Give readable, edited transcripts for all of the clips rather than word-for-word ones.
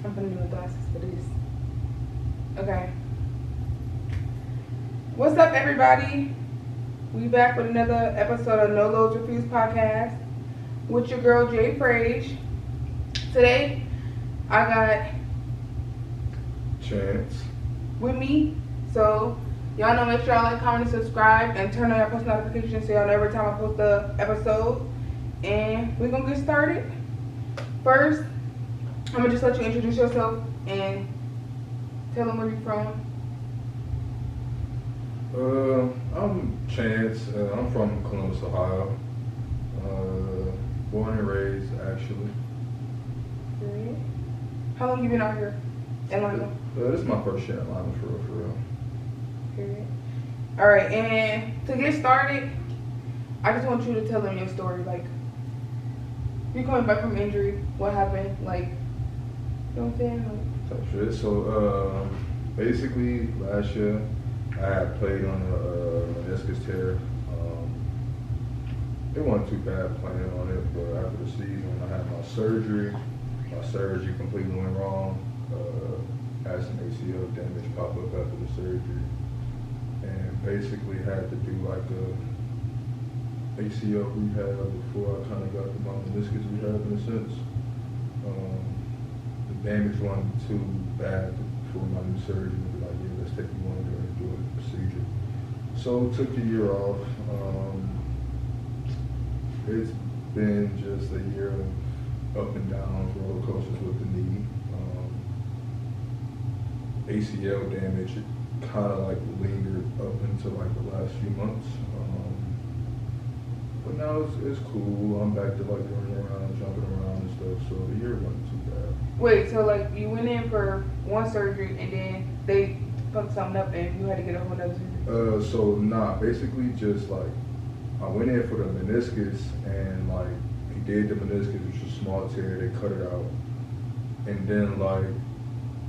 I'm gonna need my glasses for this. Okay. What's up, everybody? We back with another episode of No Loads Refused podcast with your girl Jay Frage. Today, I got Chance with me. So y'all know, make sure y'all like, comment, and subscribe, and turn on your post notifications so y'all know every time I post the episode. And we're gonna get started. First, I'm gonna just let you introduce yourself and tell them where you're from. I'm Chance. I'm from Columbus, Ohio. Born and raised, actually. Period. How long you been out here? Atlanta. This is my first year in Atlanta, for real. Period. All right, and to get started, I just want you to tell them your story. Like, you coming back from injury? What happened? Like, you know what I'm saying? Type shit. So, basically, last year I had played on a meniscus tear. It wasn't too bad playing on it, but after the season, I had my surgery. My surgery completely went wrong. Had some ACL damage pop up after the surgery, and basically had to do like a ACL rehab before I kind of got to my meniscus rehab in a sense. The damage wasn't too bad for my new surgeon to be like, yeah, let's take you under and do a procedure. So took a year off. It's been just a year of up and down roller coasters with the knee. ACL damage kind of like lingered up until like the last few months. But now it's cool. I'm back to like running around, jumping around and stuff. So the year wasn't too bad. Wait, so like you went in for one surgery and then they fucked something up and you had to get a whole other surgery? Basically just like I went in for the meniscus and like he did the meniscus, which was a small tear, they cut it out. And then like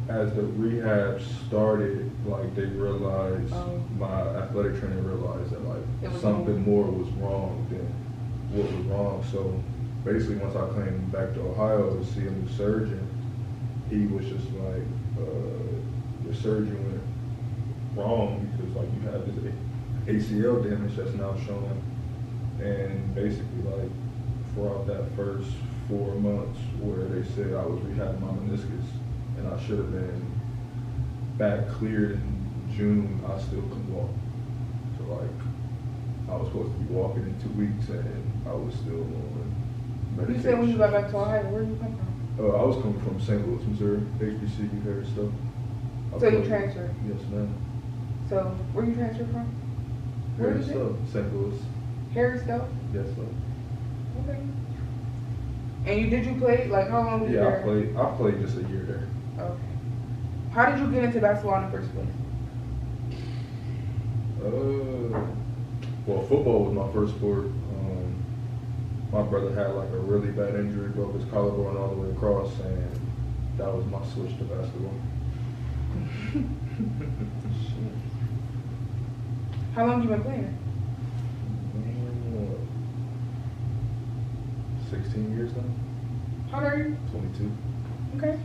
as the rehab started, like they realized, my athletic trainer realized that like something more was wrong than what was wrong. So basically once I came back to Ohio to see a new surgeon, he was just like, your surgery went wrong because like you have this ACL damage that's now showing. And basically like throughout that first 4 months where they said I was rehabbing my meniscus and I should have been back cleared in June, I still couldn't walk. So like I was supposed to be walking in 2 weeks and I was still on medication. You said when you got back to Ohio, where did you come from? I was coming from St. Louis, Missouri, HBC, you heard stuff. So you transferred? Yes, ma'am. So where you transferred from? Where is it? St. Louis. Harrisville? Yes, ma'am. Okay. And did you play? Like how long were you there? I played just a year there. Okay. How did you get into basketball in the first place? Well, football was my first sport. My brother had like a really bad injury, broke his collarbone all the way across, and that was my switch to basketball. How long you been playing? 16 years now. How old are you? 22. Okay.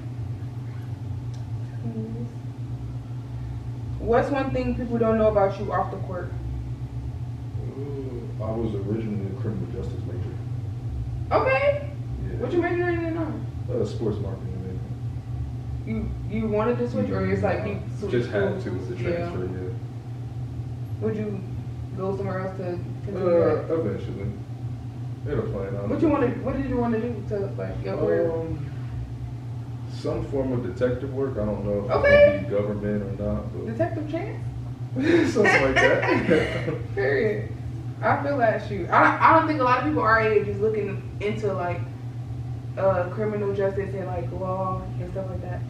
What's one thing people don't know about you off the court? I was originally a criminal justice major. Okay. Yeah. What you majoring in now? Sports marketing major. You wanted to switch, or it's like you switched? Just had to with the transfer, yeah. Would you go somewhere else to continue that? Eventually. It'll plan out. What did you want to do to like your career? Some form of detective work. I don't know if Okay. it's going to be government or not. But Detective Chance? something like that. Period. I feel that shoot. I don't think a lot of people our age is looking into like criminal justice and like law and stuff like that.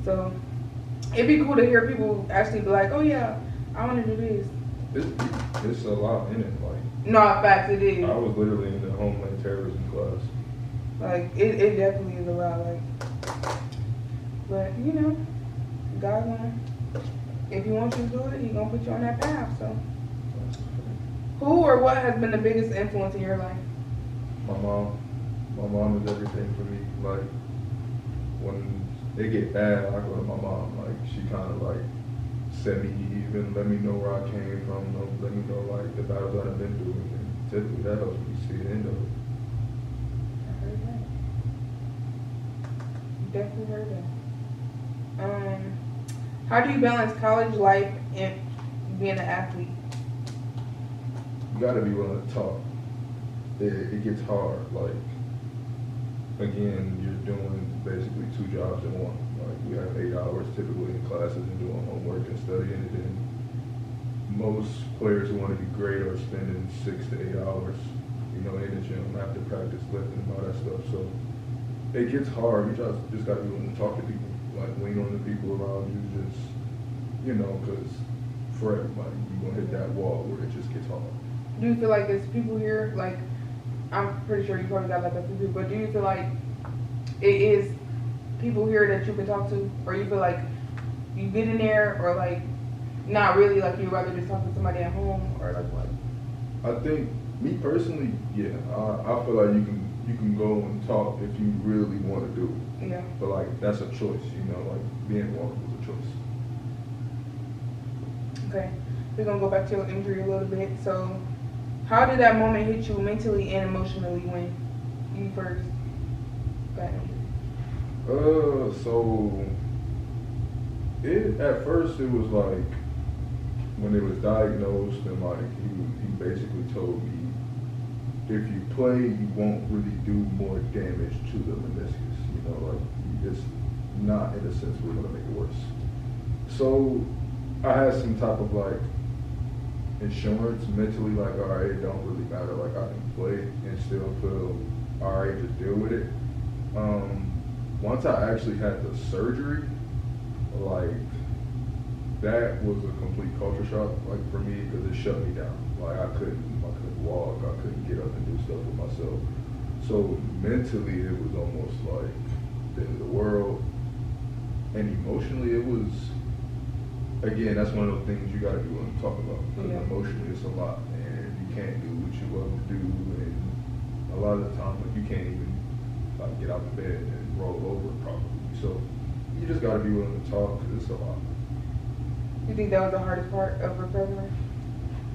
So it'd be cool to hear people actually be like, oh yeah, I want to do this. It's a lot in it. Like, no, in fact, it is. I was literally in the Homeland Terrorism class. Like it definitely is a lot. Like, but you know, God gonna, if He wants you to do it, He gonna put you on that path. So, who or what has been the biggest influence in your life? My mom. My mom is everything for me. Like, when they get bad, I go to my mom. Like she kind of like set me even, let me know where I came from, let me know like the battles that I've been through, and typically that helps me see the end of it. I heard that. Definitely heard that. How do you balance college life and being an athlete? You gotta be willing to talk. It gets hard. Like again, you're doing basically 2 jobs in one. Like we have 8 hours typically in classes and doing homework and studying, and then most players who want to be great are spending 6 to 8 hours, in the gym after practice, lifting and all that stuff. So it gets hard. You just gotta be willing to talk to people, like lean on the people around you, just because for everybody, you're gonna hit that wall where it just gets hard. Do you feel like there's people here, like, I'm pretty sure you probably got like a few people, but do you feel like it is people here that you can talk to, or you feel like you get in there, or like not really, like you'd rather just talk to somebody at home, or like what? I think me personally, yeah, I feel like you can go and talk if you really want to do it. Yeah. But like that's a choice, like being vulnerable is a choice. Okay, we're gonna go back to your injury a little bit. So, how did that moment hit you mentally and emotionally when you first got injured? So at first it was like when it was diagnosed, and like he basically told me if you play, you won't really do more damage to the meniscus. Like it's not, in a sense, we're gonna make it worse. So I had some type of like insurance mentally, like, all right, it don't really matter, like I can play and still feel all right, just deal with it. Once I actually had the surgery, like that was a complete culture shock, like for me, because it shut me down. Like I couldn't walk, I couldn't get up and do stuff with myself. So mentally, it was almost like the end of the world, and emotionally, it was. Again, that's one of those things you gotta be willing to talk about, because emotionally it's a lot, and you can't do what you love to do, and a lot of the time, like you can't even like get out of bed and roll over properly. So you just gotta be willing to talk, because it's a lot. You think that was the hardest part of recovery,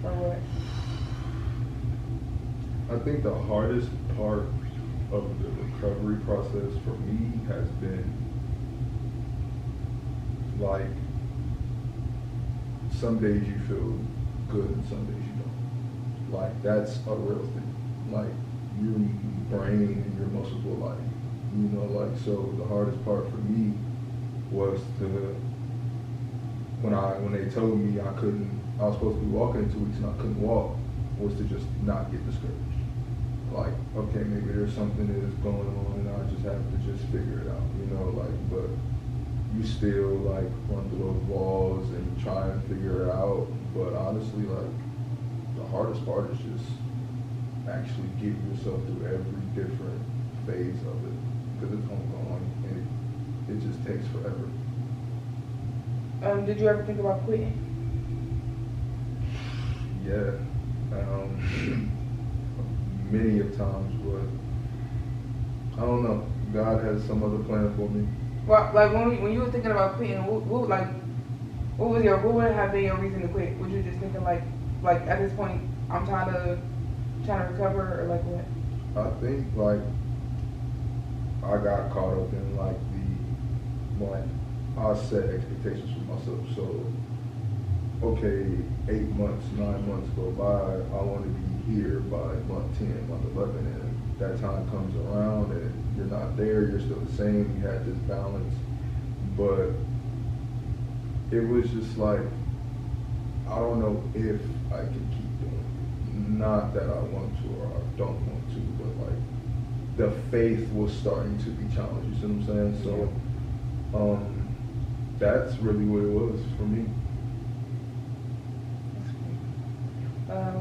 or what? I think the hardest part of the recovery process for me has been like some days you feel good and some days you don't. Like that's a real thing. Like your brain and your muscles will lie. Like so the hardest part for me was when they told me I was supposed to be walking in 2 weeks and I couldn't walk, was to just not get discouraged. Like, okay, maybe there's something that is going on and I just have to just figure it out, but you still like run through those walls and try and figure it out. But honestly, like the hardest part is just actually getting yourself through every different phase of it, because it's ongoing and it just takes forever. Did you ever think about quitting? Yeah. Many of times, but I don't know. God has some other plan for me. Well, like when you were thinking about quitting, what would have been your reason to quit? Was you just thinking like at this point I'm trying to recover, or like what? I think like I got caught up in like I set expectations for myself. So okay, 8 months, 9 months go by, I want to be here by month 10, month 11, and that time comes around and you're not there, you're still the same, you had this balance, but it was just like, I don't know if I can keep doing it. Not that I want to or I don't want to, but like, the faith was starting to be challenged, you see what I'm saying? So, that's really what it was for me.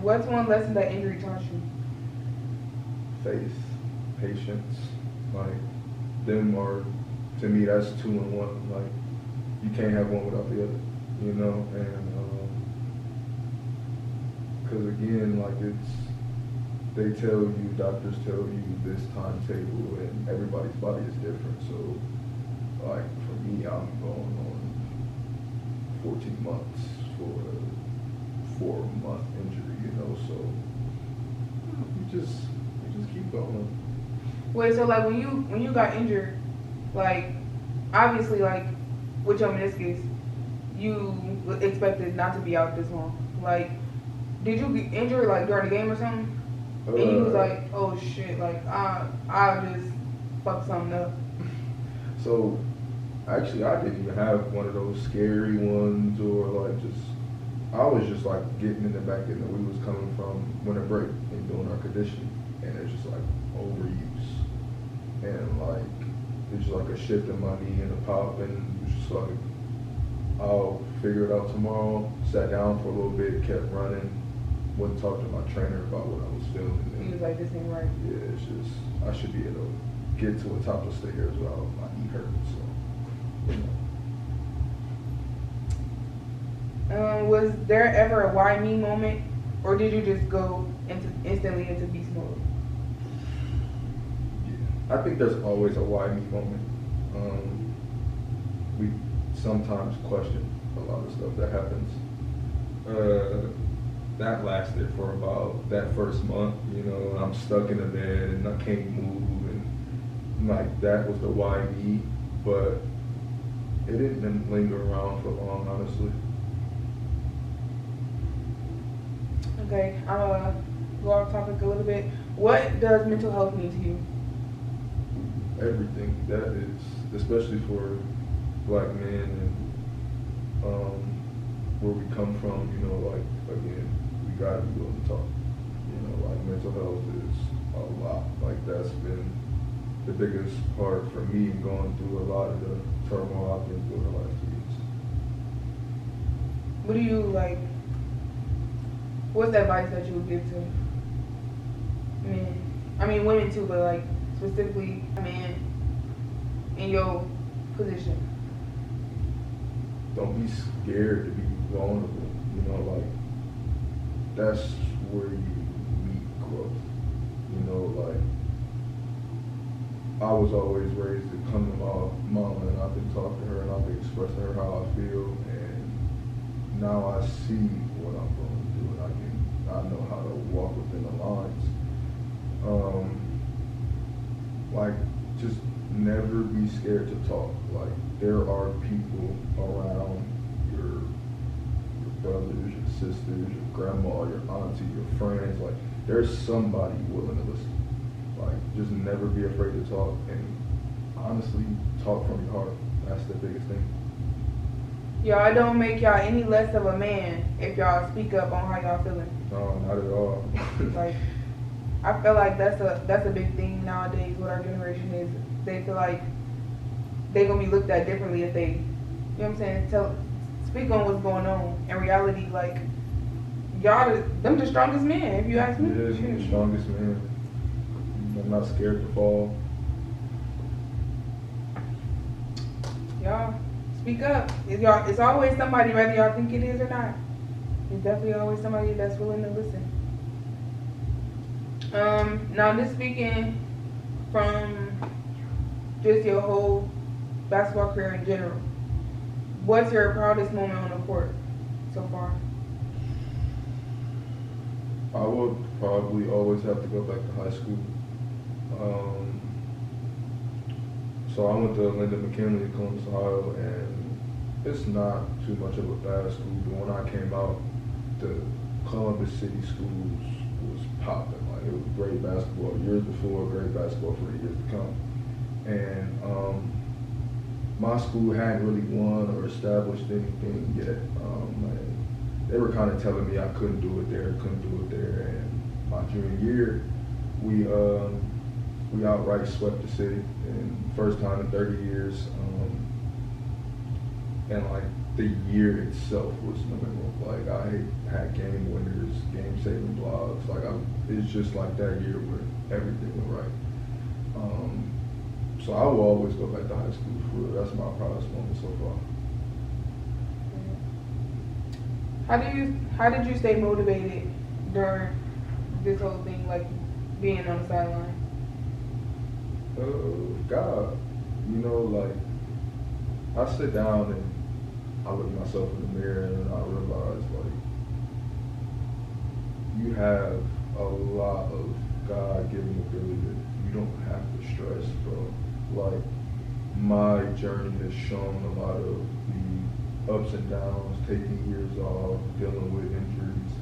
What's one lesson that injury taught you? Faith, patience, like them are, to me, that's 2 in 1. Like you can't have one without the other, and because again, like they tell you, doctors tell you this timetable, and everybody's body is different. So like for 14 months for a 4-month injury, you know, so you just keep going. Wait, so like when you got injured, like obviously like with your meniscus, you expected not to be out this long. Like, did you get injured like during the game or something? And you was like, oh shit, like I just fucked something up. So actually, I didn't even have one of those scary ones, or like I was just like getting in the back end. We was coming from winter break and doing our conditioning, and it's just like overuse, and like it's just like a shift in my knee and a pop, and it was just like I'll figure it out tomorrow. Sat down for a little bit, kept running. Wouldn't talk to my trainer about what I was feeling. He was like, this ain't right. Yeah, it's just I should be able to get to a top of stairs without my knee hurting. So. Was there ever a why me moment, or did you just go instantly into beast mode? Yeah, I think there's always a why me moment. We sometimes question a lot of stuff that happens. That lasted for about that first month, you know, I'm stuck in the bed and I can't move, and like that was the why me, but it didn't linger around for long, honestly. Okay, I'm gonna go off topic a little bit. What does mental health mean to you? Everything. That is, especially for black men and where we come from, you know, like, again, we gotta be willing to talk. You know, like mental health is a lot. Like that's been the biggest part for me going through a lot of the turmoil I've been through the last 2 years. What do you like? What's the advice that you would give to men? I mean, women too, but like specifically men in your position. Don't be scared to be vulnerable. You know, like that's where you meet growth. You know, like I was always raised to come to my mama, and I've been talking to her and I've been expressing to her how I feel, and now I see what I'm going to do, and I know how to walk within the lines. Like just never be scared to talk. Like there are people around your brothers, your sisters, your grandma, your auntie, your friends. Like there's somebody willing to listen. Like just never be afraid to talk, and honestly talk from your heart. That's the biggest thing. Y'all don't make y'all any less of a man if y'all speak up on how y'all feeling. No, not at all. Like I feel like that's a big thing nowadays with our generation is they feel like they gonna be looked at differently if they, you know what I'm saying, speak on what's going on. In reality, like y'all, them the strongest men, if you ask me. Yeah, I'm the strongest man. I'm not scared to fall. Y'all speak up. It's always somebody, whether y'all think it is or not. It's definitely always somebody that's willing to listen. Now just speaking from just your whole basketball career in general, what's your proudest moment on the court so far? I would probably always have to go back to high school. So I went to Lyndon McKinley in Columbus, Ohio, and it's not too much of a bad school, but when I came out, the Columbus City schools was popping. Like it was great basketball years before, great basketball for the years to come. And my school hadn't really won or established anything yet. And they were kind of telling me I couldn't do it there. And my junior year, we outright swept the city, and first time in 30 years. And like the year itself was memorable. Like I had game winners, game saving blocks. Like it's just like that year where everything went right. So I will always go back to high school for real. That's my proudest moment so far. How did you stay motivated during this whole thing, like being on the sideline? God, you know, like I sit down and I look at myself in the mirror and I realize like you have a lot of God-given ability that you don't have to stress, bro. Like my journey has shown a lot of the ups and downs, taking years off, dealing with injuries,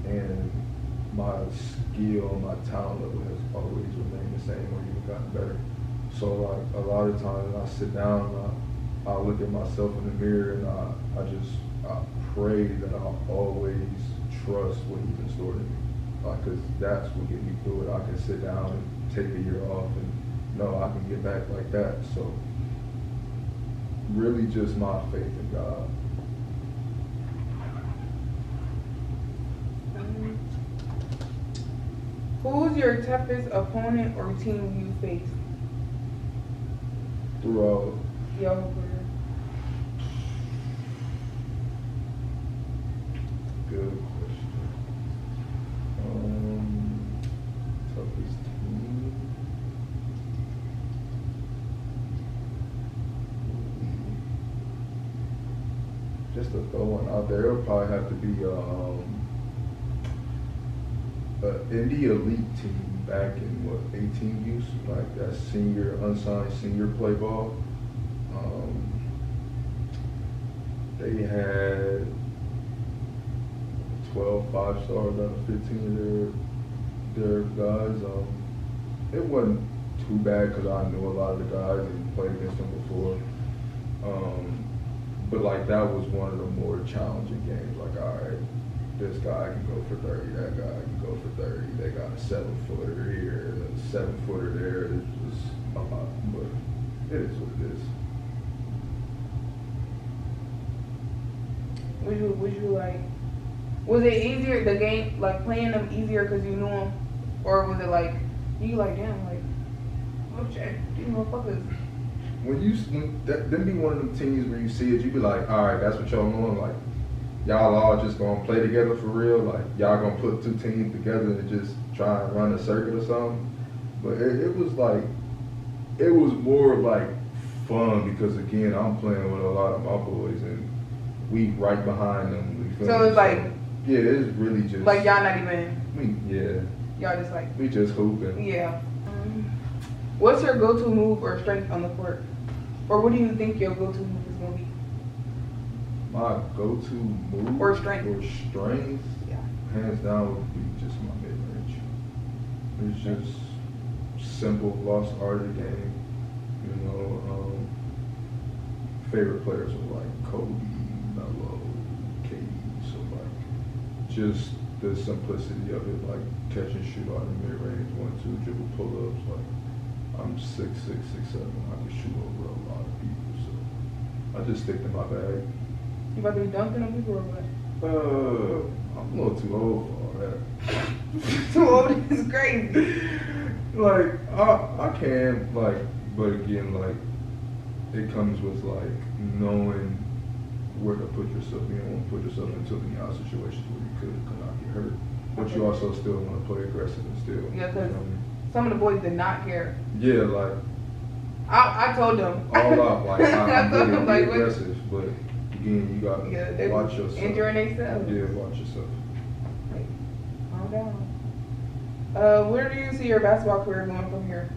and my skill, my talent level has always remained the same or even gotten better. So like a lot of times I sit down and I look at myself in the mirror and I pray that I'll always trust what he's in store to me. Cause that's what get me through it. I can sit down and take a year off and know I can get back like that. So really just my faith in God. Who's your toughest opponent or team you faced? Throughout Your whole career. good question. Toughest team. Just to throw one out there, it'll probably have to be India Elite team back in what 18 use, like that senior unsigned senior play ball. They had 12 5-stars out of 15 of their guys. It wasn't too bad because I knew a lot of the guys and played against them before. But like that was one of the more challenging games. Like, all right, this guy can go for 30, that guy can go for 30. They got a 7-footer here, and a 7-footer there. It's just a lot, but it is what it is. Would you like? Was it easier the game, like playing them easier because you knew them, or was it like you like damn like, oh shit, these motherfuckers? Them be one of them teams where you see it, you be like, all right, that's what y'all doing. Like, y'all all just gonna play together for real. Like, y'all gonna put two teams together and just try and run a circuit or something. But it was like, it was more like fun because again, I'm playing with a lot of my boys and we right behind them. So it's like, yeah, it's really just like y'all not even. Yeah. Y'all just like. We just hooping. Yeah. What's your go-to move or strength on the court? Or what do you think your go-to move is going to be? My go-to move or strength? Yeah. Hands down would be just my mid-range. It's just simple, lost art of the game. You know, favorite players are like Kobe, Melo, KD. So like, just the simplicity of it, like catch and shoot out of the mid-range, 1-2 dribble pull-ups, like. I'm 6'6", 6'7". I can shoot over a lot of people, so I just stick to my bag. You about to be dunking on people or what? I'm a little too old for all that. Too old is crazy. Like I can like, but again, like it comes with like knowing where to put yourself. You don't want to put yourself into any odd situations where you could not get hurt, but you also still want to play aggressive and still. Yeah, because some of the boys did not care. Yeah, like I told them. all out, like I'm told them, really like, aggressive, but again, you gotta watch yourself. Injuring themselves. Yeah, watch yourself. Like, calm down. Where do you see your basketball career going from here?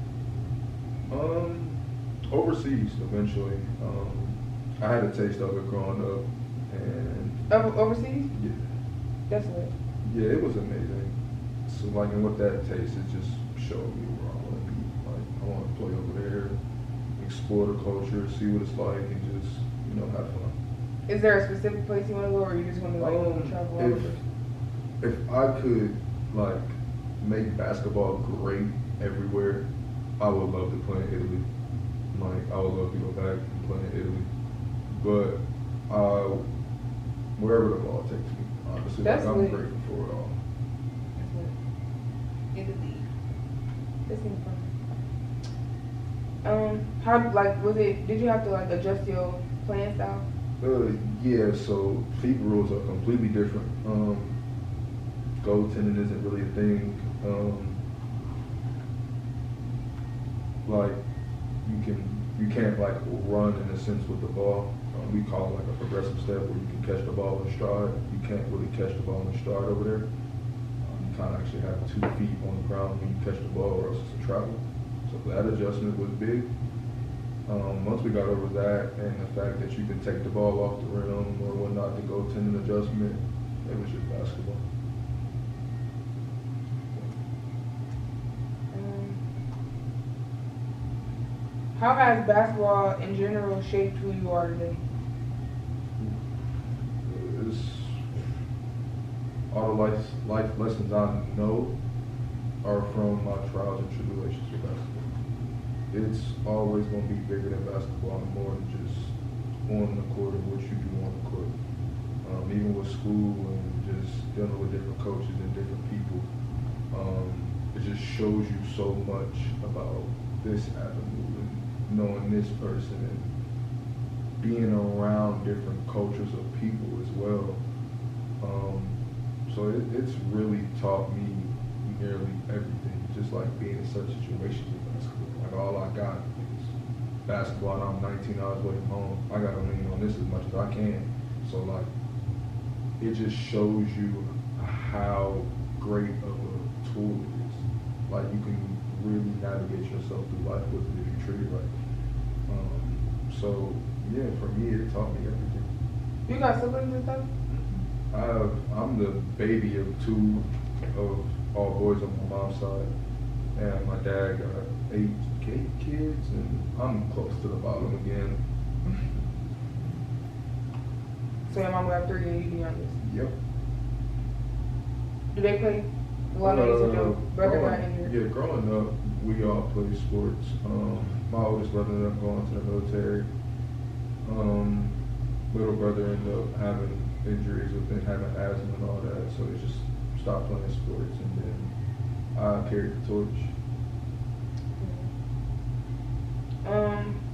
Overseas eventually. I had a taste of it growing up, and overseas? Yeah. That's what. Yeah, it was amazing. So like, and with that taste, it just showed me where I want to be. Like, I want to play over there, explore the culture, see what it's like, and just have fun. Is there a specific place you want to go, or you just want to like travel all over? If I could like make basketball great everywhere, I would love to play in Italy. Like, I would love to go back and play in Italy. But wherever the ball takes me, honestly, like, I'm grateful for it all. That's what. Italy. This seems fun. How did you have to like adjust your playing style? Yeah, so FIBA rules are completely different. Goaltending isn't really a thing. Like, you can't like run in a sense with the ball. We call it like a progressive step where you can catch the ball in stride. You can't really catch the ball in stride over there. You kind of actually have 2 feet on the ground when you catch the ball, or else it's a travel. So that adjustment was big. Once we got over that and the fact that you can take the ball off the rim or whatnot to go tendon adjustment, it was just basketball. How has basketball in general shaped who you are today? It's all the life lessons I know are from my trials and tribulations with basketball. It's always going to be bigger than basketball and more than just on the court and what you do on the court. Even with school and just dealing with different coaches and different people, it just shows you so much about this avenue and knowing this person and being around different cultures of people as well. So it's really taught me nearly everything, just like being in such situations with basketball. Like all I got is basketball and I'm 19 hours away from home. I gotta lean on this as much as I can. So like, it just shows you how great of a tool it is. Like you can really navigate yourself through life with it if you treat it right. So yeah, for me it taught me everything. You got siblings and stuff? I'm the baby of 2 of all boys on my mom's side, and my dad got 8 kids, and I'm close to the bottom again. So your mom got 3 and you the youngest? Yep. Do they play? Well, I know you said your brother got injured. Yeah, growing up, we all played sports. My oldest brother ended up going to the military. Little brother ended up having injuries with having asthma and all that, so he just stopped playing sports, and then I carried the torch.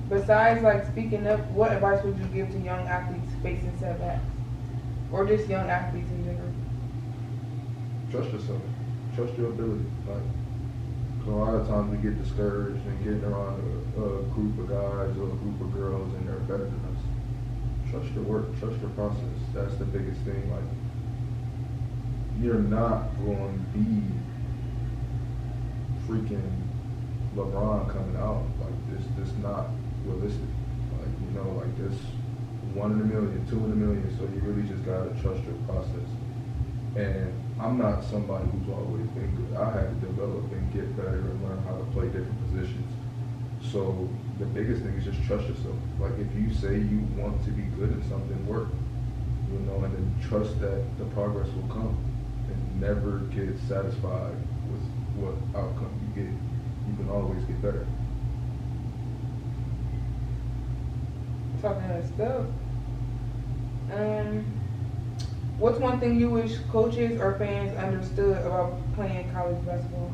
Besides like speaking up, what advice would you give to young athletes facing setbacks? Or just young athletes in general? Trust yourself. Trust your ability. Like, 'cause a lot of times we get discouraged and getting around a group of guys or a group of girls and they're better than us. Trust your work. Trust your process. That's the biggest thing. Like, you're not going to be freaking LeBron coming out. Like, this not realistic. Like, you know, like this 1 in a million, 2 in a million. So you really just got to trust your process. And I'm not somebody who's always been good. I had to develop and get better and learn how to play different positions. So the biggest thing is just trust yourself. Like if you say you want to be good at something, work. You know, and then trust that the progress will come. And never get satisfied with what outcome you get. You can always get better. Talking that stuff. What's one thing you wish coaches or fans understood about playing college basketball?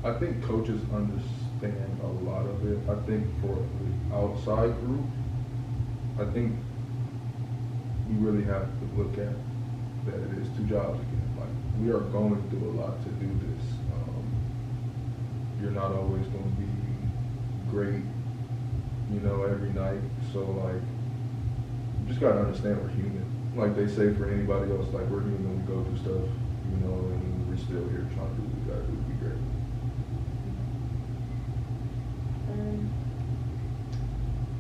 I think coaches understand a lot of it. I think for the outside group, I think we really have to look at that it is 2 jobs again. Like, we are going through a lot to do this. You're not always going to be great, you know, every night. So like, you just gotta understand we're human. Like they say for anybody else, like we're human, we go through stuff, you know, and we're still here trying to do what we gotta do to be great.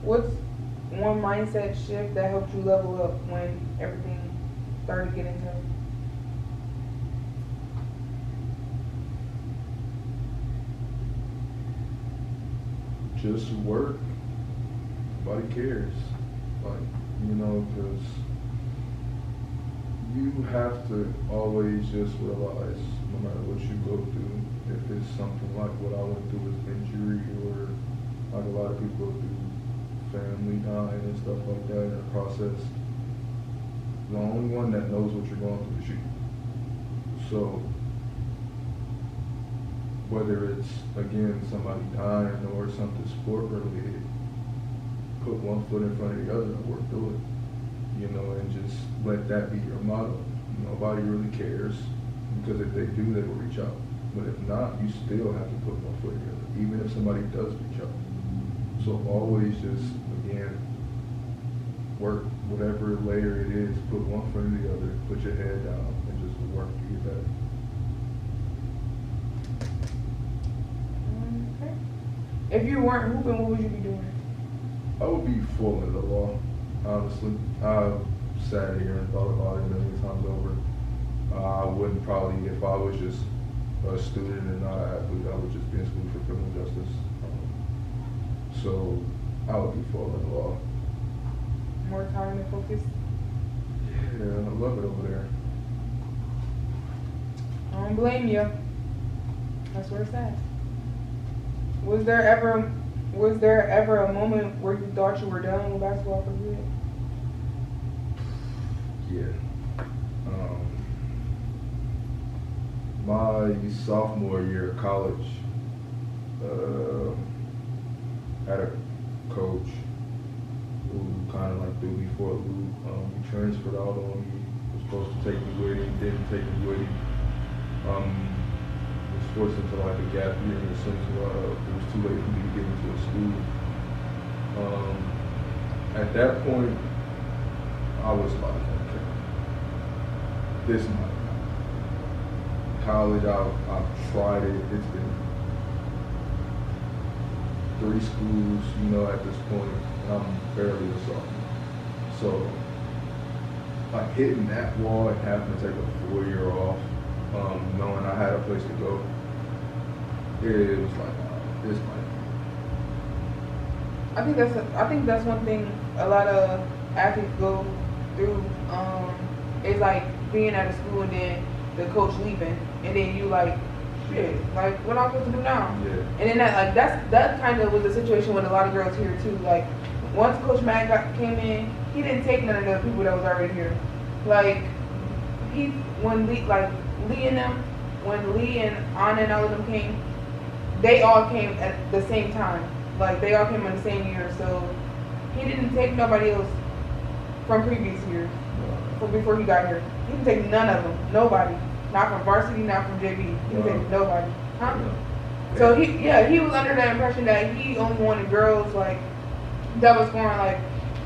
What's one mindset shift that helped you level up when everything started getting tough? Just work. Nobody cares. Like, you know, because you have to always just realize, no matter what you go through, if it's something like what I went through with injury, or like a lot of people go through family dying and stuff like that in the process, the only one that knows what you're going through is you. So, whether it's, again, somebody dying or something sport related, put one foot in front of the other and work through it, you know, and just let that be your motto. Nobody really cares, because if they do, they will reach out. But if not, you still have to put one foot together, even if somebody does reach out. So always just, again, work whatever layer it is, put one foot in the other, put your head down, and just work to get better. Okay. If you weren't hooping, what would you be doing? I would be full in the law, honestly. I've sat here and thought about it a million times over. I wouldn't probably, if I was just a student and not an athlete, I would just be in school for criminal justice. So I would be full in the law. More time and focus? Yeah, I love it over there. I don't blame you. That's where it's at. Was there ever a moment where you thought you were done with basketball for good? Yeah. My sophomore year of college, had a coach who kind of like threw me for a loop. He transferred out on me. Was supposed to take me with him, didn't take me with him. Was forced into like a gap year in the sense of it was too late for me to get into a school. At that point, I was like, okay, this might not. College, I've tried it. It's been 3 schools, at this point, and I'm barely a sophomore. So, like hitting that wall and having to take a 4 year off, knowing I had a place to go, it was like, this might. I think that's one thing a lot of athletes go through. Is like being at a school and then the coach leaving, and then you like, shit, like what am I supposed to do now? Yeah. And then that kind of was the situation with a lot of girls here too. Like once Coach Matt came in, he didn't take none of the people that was already here. Like when Lee and them, when Lee and Anna and all of them came, they all came at the same time. Like they all came in the same year, so he didn't take nobody else from previous years, from before he got here. He didn't take none of them, nobody. Not from varsity, not from JV. He didn't take nobody. Huh? Yeah. So he was under the impression that he only wanted girls like that was scoring like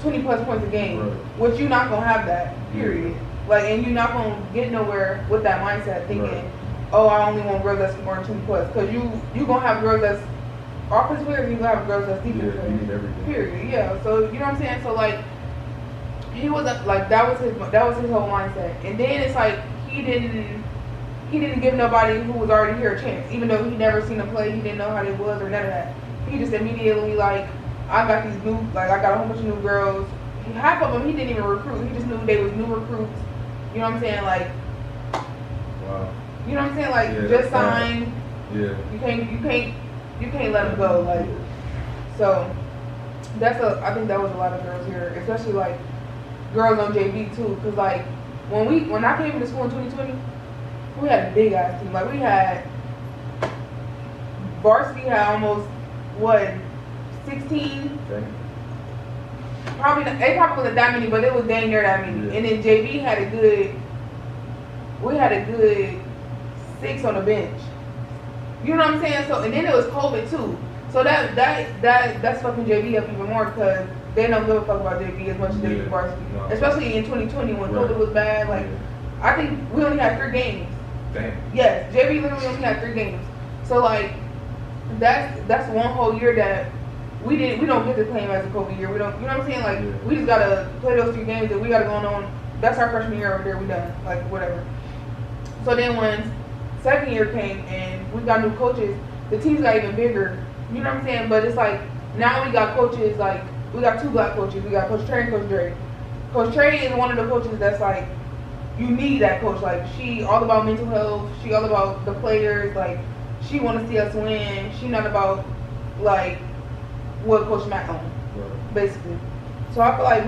20 plus points a game, right. Which you're not gonna have that, period. Yeah. Like, and you're not gonna get nowhere with that mindset, thinking, right. Oh, I only want girls that's scoring 20 plus, because you gonna have girls that's offensive players, you gonna have girls that's defensive Yeah, players. you need everything. Period. Yeah. So you know what I'm saying? So like, he was like that was his whole mindset, and then it's like he didn't give nobody who was already here a chance, even though he never seen them play, he didn't know how they was or none of that. He just immediately like, I got these new, like I got a whole bunch of new girls. Half of them he didn't even recruit. He just knew they was new recruits. You know what I'm saying? Like, wow. You know what I'm saying? Like, yeah, just signed. Yeah. You can't let them go. Like, so I think that was a lot of girls here, especially like girls on JV too, because like when I came into school in 2020. We had a big ass team. Like we had varsity had almost 16. Okay. Probably it probably wasn't that many, but it was dang near that many. Yeah. And then JV had a good 6 on the bench. You know what I'm saying? So and then it was COVID too. So that's fucking JV up even more because they don't give a fuck about JV as much as they do varsity. No. Especially in 2020 when right. COVID was bad. Like yeah. I think we only had 3 games. Damn. Yes, JV literally only had 3 games. So like that's one whole year that we don't get to play him as a COVID year. We don't, you know what I'm saying? Like yeah. we just gotta play those 3 games and we gotta go on. That's our freshman year over there. We done like whatever. So then when second year came and we got new coaches, the teams got even bigger. You know what I'm saying? But it's like now we got coaches like we got 2 black coaches. We got Coach Trey and Coach Dre. Coach Trey is one of the coaches that's like. You need that coach. Like she all about mental health. She all about the players. Like she want to see us win. She not about like what Coach Matt on, Right. basically. So I feel like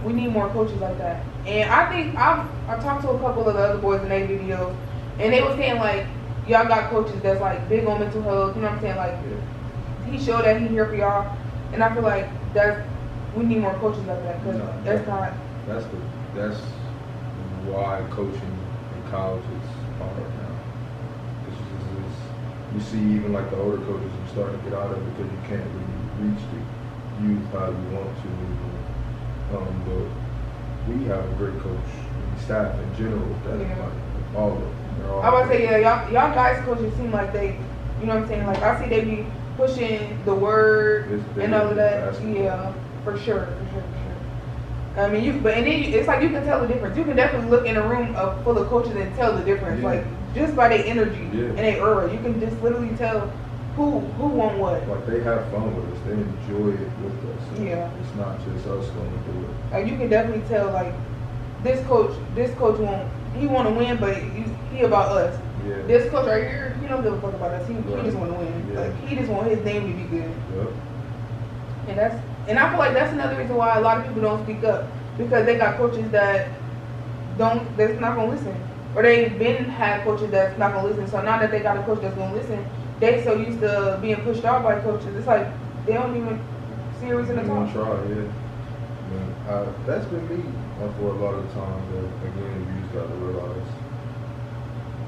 we need more coaches like that. And I think I talked to a couple of the other boys in their videos, and they were saying like y'all got coaches that's like big on mental health. You know what I'm saying? Like Yeah. he showed that he here for y'all, and I feel like we need more coaches like that because No, that's not. That's why coaching in college is hard now. It's you see even like the older coaches are starting to get out of it because you can't really reach the youth how you want to. But we have a great coach and staff in general that like all of them. I was about to say, yeah, y'all guys coaches seem like they, you know what I'm saying? Like I see they be pushing the word and all of that. Basketball. Yeah, for sure. I mean, but and then it's like you can tell the difference. You can definitely look in a room full of coaches and tell the difference, like just by their energy and their aura. You can just literally tell who won what. Like they have fun with us. They enjoy it with us. Yeah. It's not just us going to do it. Like you can definitely tell like this coach he want to win, but he about us. Yeah. This coach right here, he don't give a fuck about us. He just want to win. Yeah. Like he just want his name to be good. Yep. And I feel like that's another reason why a lot of people don't speak up, because they got coaches that's not gonna listen, or they've had coaches that's not gonna listen. So now that they got a coach that's gonna listen, they so used to being pushed out by coaches. It's like they don't even see a reason to talk. Try, yeah. That's been me for a lot of times. Again, you just gotta realize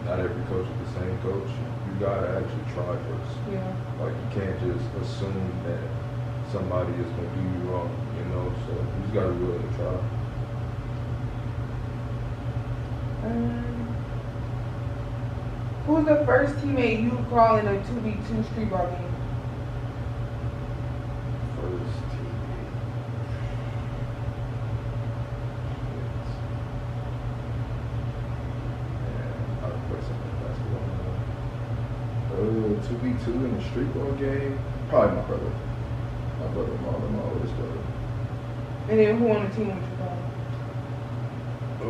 not every coach is the same coach. You gotta actually try first. Yeah. Like you can't just assume that somebody is gonna do you wrong, you know. So you just gotta be willing to try. Who's the first teammate you call in a 2v2 street ball game? First teammate. Yeah, I'll play something basketball. 2v2 in a street ball game? Probably my brother. My brother, my oldest brother. And then who on the team would you call?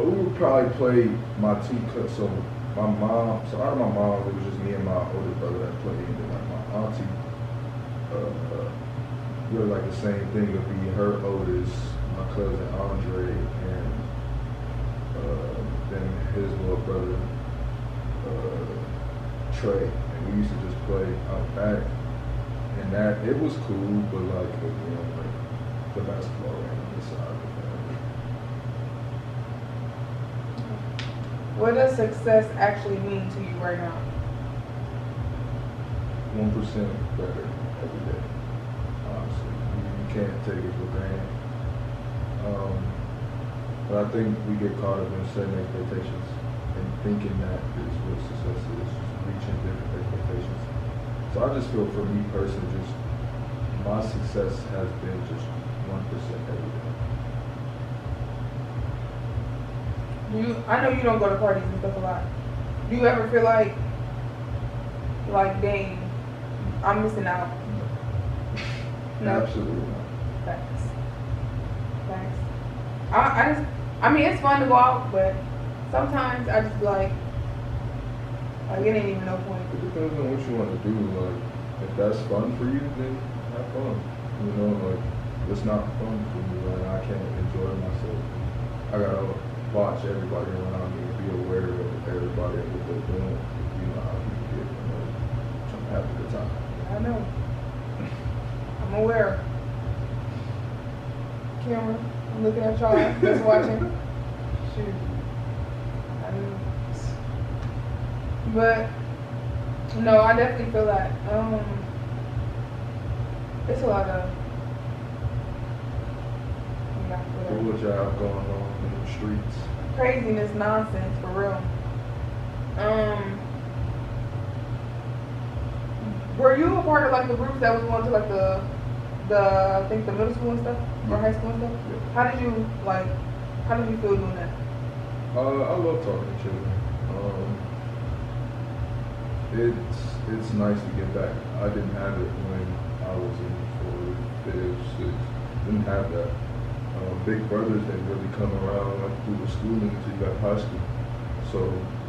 We would probably play my team cut. So my mom, so out of my mom, it was just me and my older brother that played. And then like my auntie, we were like the same thing. It would be her oldest, my cousin Andre, and then his little brother Trey. And we used to just play out back. And that, it was cool, but like, you know, like the basketball ran on the side of the family. What does success actually mean to you right now? 1% better every day. Honestly, you can't take it for granted. But I think we get caught up in setting expectations and thinking that is what success is, just reaching different expectations. So I just feel for me personally, just my success has been just 1% every day. I know you don't go to parties and stuff a lot. Do you ever feel like dang, I'm missing out? No. Absolutely not. Thanks. I mean, it's fun to go out, but sometimes I just be like it ain't even no point. It depends on what you want to do. Like, if that's fun for you, then have fun. You know, like, it's not fun for me. Like, I can't enjoy myself. I gotta watch everybody around me and be aware of everybody and what they're doing. You know how people get, you know, trying to have a good time. I know. I'm aware. Camera, I'm looking at y'all just watching. Shoot. I mean, but no, I definitely feel that. It's a lot of what y'all have going on in the streets? Craziness, nonsense, for real. Were you a part of like the groups that was going to like the I think the middle school and stuff or high school and stuff? Yeah. How did you feel doing that? I love talking to children. It's nice to get back. I didn't have it when I was in 4th, 5th, 6th. Didn't have that. Big brothers that really come around like through the schooling until you got high school. So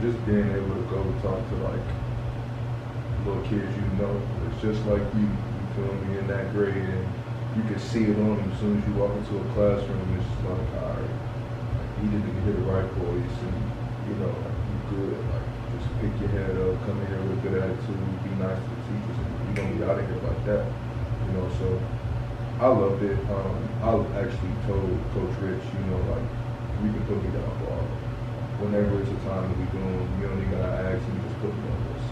just being able to go talk to like little kids, you know, it's just like you feel me, in that grade, and you can see it on them as soon as you walk into a classroom. It's just like, all right, like, he didn't hit the right voice, and you know, like, you good, like just pick your head up, come in here with a good attitude, be nice to the teachers, and you don't be out of here like that, you know. So I loved it. I actually told Coach Rich, you know, like, you can put me down for all. Whenever it's a time to be doing, you don't even gotta ask me, just put me on this.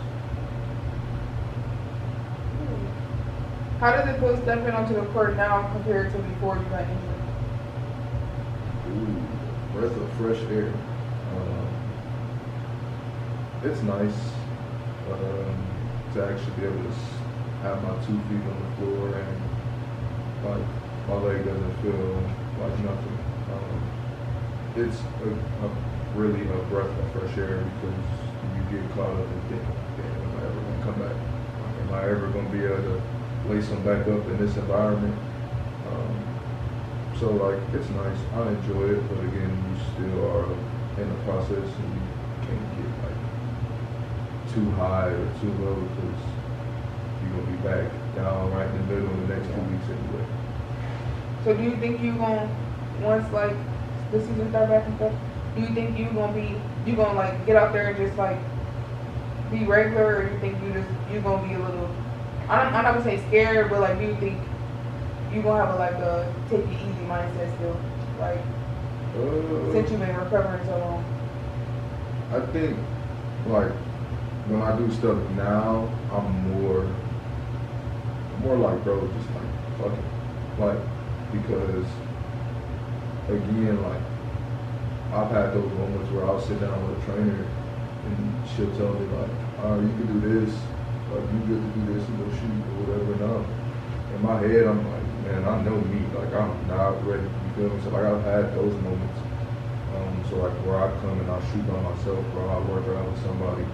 How does it feel stepping onto the court now compared to before you got injured? Ooh, breath of fresh air. It's nice to actually be able to have my 2 feet on the floor and like my leg doesn't feel like nothing. It's really a breath of fresh air because you get caught up in thinking, damn, am I ever gonna come back? Am I ever gonna be able to lace them back up in this environment? So like it's nice. I enjoy it, but again, you still are in the process and you can't get like too high or too low because you're gonna be back down right in the middle in the next 2 weeks anyway. So do you think you gonna, once like the season start back and stuff, do you think you gonna like get out there and just like be regular, or you think you gonna be a little, I'm not gonna say scared, but like do you think you gonna have a take it easy mindset still, like since you've been recovering so long? I think like when I do stuff now, I'm more like, bro, just like fuck it, like because again, like I've had those moments where I'll sit down with a trainer and she'll tell me like, all right, you can do this, like you get to do this and go shoot or whatever. Now in my head, I'm like, man, I know me, like I'm not ready. You feel me? So like I've had those moments. So like where I come and I shoot by myself or I work out with somebody,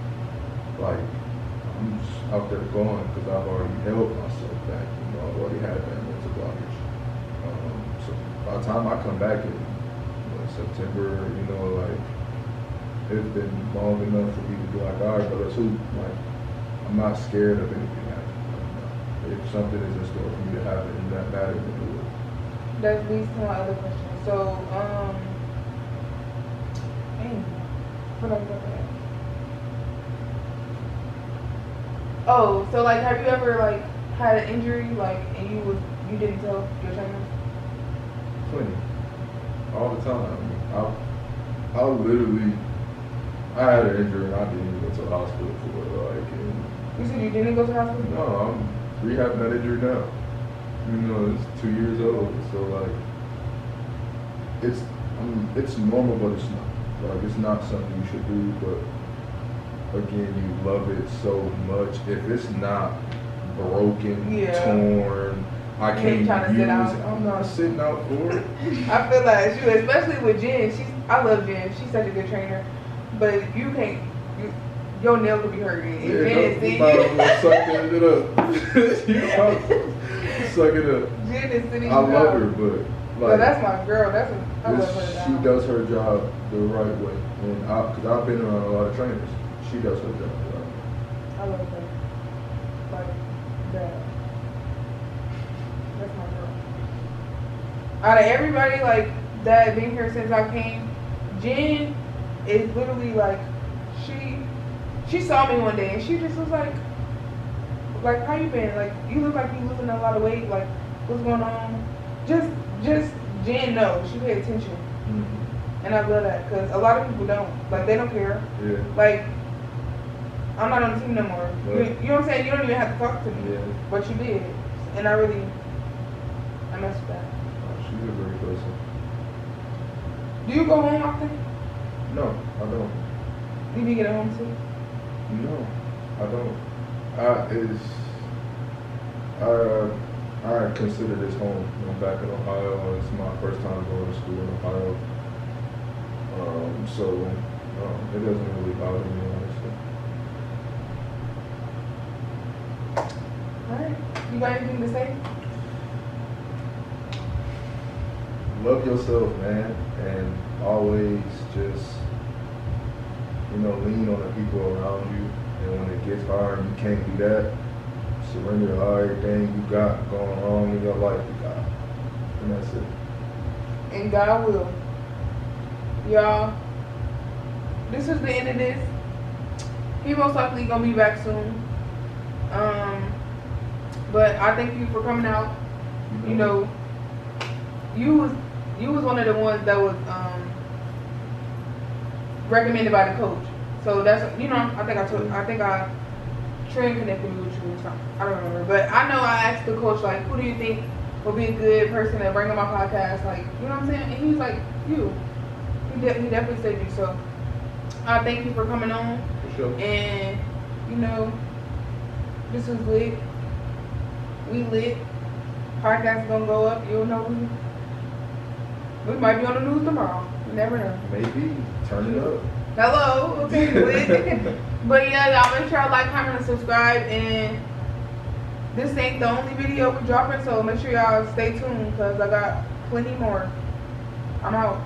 like I'm just out there going because I've already held myself back. You know, I've already had that mental blockage. So by the time I come back in September, you know, like it's been long enough for me to be like, all right, but let's hoop. Like I'm not scared of anything happening. If something is in store for me to happen in that matter, then do it. That leads to my other question. So, what else was that? Oh, so like, have you ever like had an injury like and you didn't tell your trainer? Plenty. All the time. I literally, I had an injury and I didn't even go to the hospital for it. Like, and You said you didn't go to the hospital? no, I'm rehabbing that injury now. You know, it's 2 years old, so like, it's normal, but it's not. Like, it's not something you should do, but again, you love it so much. If it's not broken, torn, I can't use it. I'm not sitting out for it. I feel like you, especially with Jen. I love Jen. She's such a good trainer. But you can't. Your nail could be hurting. Yeah, you might as well suck it up. You suck it up. Jen is sitting. I love her, but like, that's my girl. I love her. She does her job the right way, and because I've been around a lot of trainers, she does her job right. I love her. Like that. That's my girl. Out of everybody like that been here since I came, Jen is literally like she saw me one day and she just was like how you been? Like you look like you losing a lot of weight. Like what's going on? Just Jen knows. She paid attention. Mm-hmm. And I love that because a lot of people don't. Like they don't care. Yeah. Like I'm not on the team no more. Right. You know what I'm saying? You don't even have to talk to me. Yeah. But you did. And I messed with that. She's a great person. Do you go home often? No, I don't. Do you get at home too? No, I don't. I consider this home. I'm back in Ohio. It's my first time going to school in Ohio. So it doesn't really bother me, honestly. Alright. You got anything to say? Love yourself, man, and always just, lean on the people around you. And when it gets hard and you can't do that, surrender everything you got going on in your life to God. And that's it. And God will. Y'all, this is the end of this. He most likely gonna be back soon. But I thank you for coming out. You know, you was one of the ones that was recommended by the coach. So that's I think I Trent connected me with you or something. I don't remember. But I know I asked the coach, like, who do you think would be a good person to bring on my podcast? Like, you know what I'm saying? And he was like, you. He definitely said you. So I thank you for coming on. For sure. And, you know, this was lit. We lit. Podcast gonna go up. You'll know we might be on the news tomorrow. You never know. Maybe. Turn it up. Hello. Okay, lit. But yeah, y'all make sure y'all like, comment, and subscribe. And this ain't the only video we're dropping, so make sure y'all stay tuned because I got plenty more. I'm out.